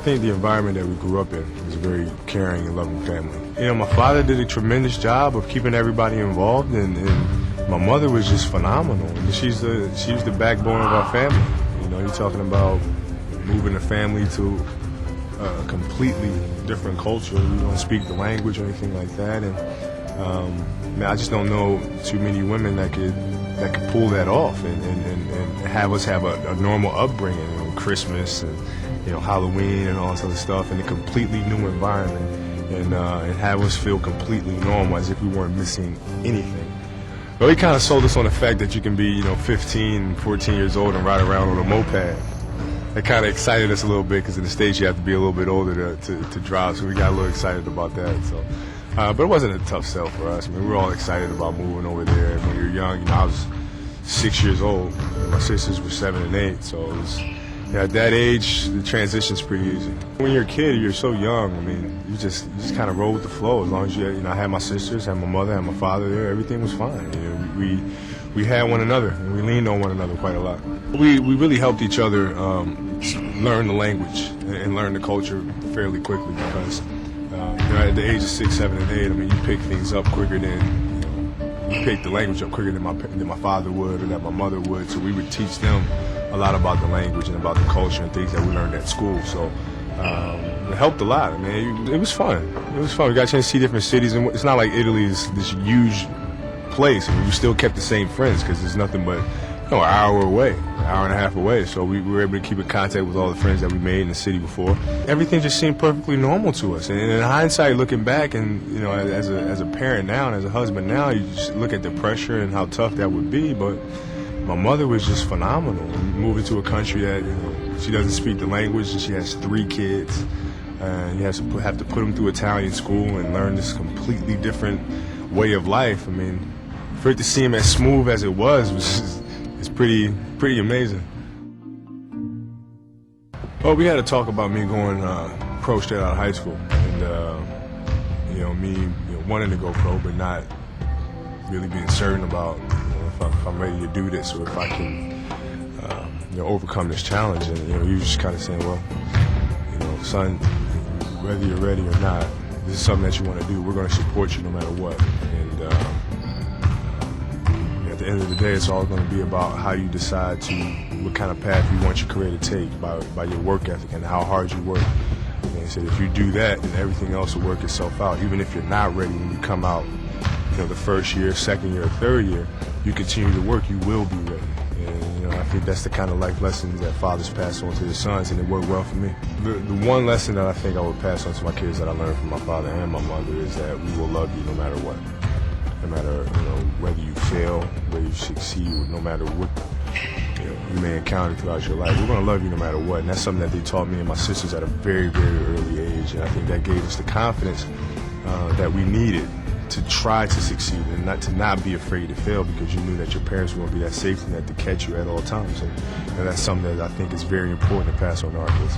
think the environment that we grew up in was a very caring and loving family. You know, my father did a tremendous job of keeping everybody involved, and my mother was just phenomenal. She was the backbone of our family. You know, you're talking about moving the family to a completely different culture. We don't speak the language or anything like that, and man, I just don't know too many women that could pull that off and have us have a normal upbringing, you know, Christmas and Halloween and all this other stuff in a completely new environment, and have us feel completely normal as if we weren't missing anything. But he kind of sold us on the fact that you can be 15, 14 years old and ride around on a moped. That kind of excited us a little bit because in the States you have to be a little bit older to drive, so we got a little excited about that. So, but it wasn't a tough sell for us. I mean, we were all excited about moving over there. When you're young, I was 6 years old. My sisters were 7 and 8, so it was, at that age, the transition's pretty easy. When you're a kid, you're so young. I mean, you just kind of roll with the flow. As long as I had my sisters, had my mother, had my father there, everything was fine. We had one another, and we leaned on one another quite a lot. We really helped each other learn the language and learn the culture fairly quickly because at the age of 6, 7, and 8, I mean, you pick things up quicker than you pick the language up quicker than my father would or that my mother would. So we would teach them a lot about the language and about the culture and things that we learned at school. So it helped a lot. I mean, it was fun. It was fun. We got a chance to see different cities, and it's not like Italy is this huge place. I mean, we still kept the same friends because it's nothing but an hour away, an hour and a half away. So we were able to keep in contact with all the friends that we made in the city before. Everything just seemed perfectly normal to us. And in hindsight, looking back, and as a parent now and as a husband now, you just look at the pressure and how tough that would be. But my mother was just phenomenal. Moving to a country that she doesn't speak the language, and she has 3 kids, and you have to put them through Italian school and learn this completely different way of life. I mean, for it to seem as smooth as it was it's pretty amazing. Well, we had to talk about me going pro straight out of high school, and me wanting to go pro, but not really being certain about if I'm ready to do this or if I can overcome this challenge. And you just kind of saying, well, son, whether you're ready or not, this is something that you want to do. We're going to support you no matter what. And at the end of the day, it's all going to be about how you decide what kind of path you want your career to take by your work ethic and how hard you work. And he said if you do that, then everything else will work itself out. Even if you're not ready when you come out, the first year, second year, or third year, you continue to work, you will be ready. And I think that's the kind of life lessons that fathers pass on to their sons, and it worked well for me. The one lesson that I think I would pass on to my kids that I learned from my father and my mother is that we will love you no matter what. No matter whether you fail, whether you succeed, no matter what you may encounter throughout your life, we're going to love you no matter what. And that's something that they taught me and my sisters at a very, very early age. And I think that gave us the confidence that we needed to try to succeed and not be afraid to fail, because you knew that your parents were going to be that safety net to catch you at all times. And that's something that I think is very important to pass on to our kids.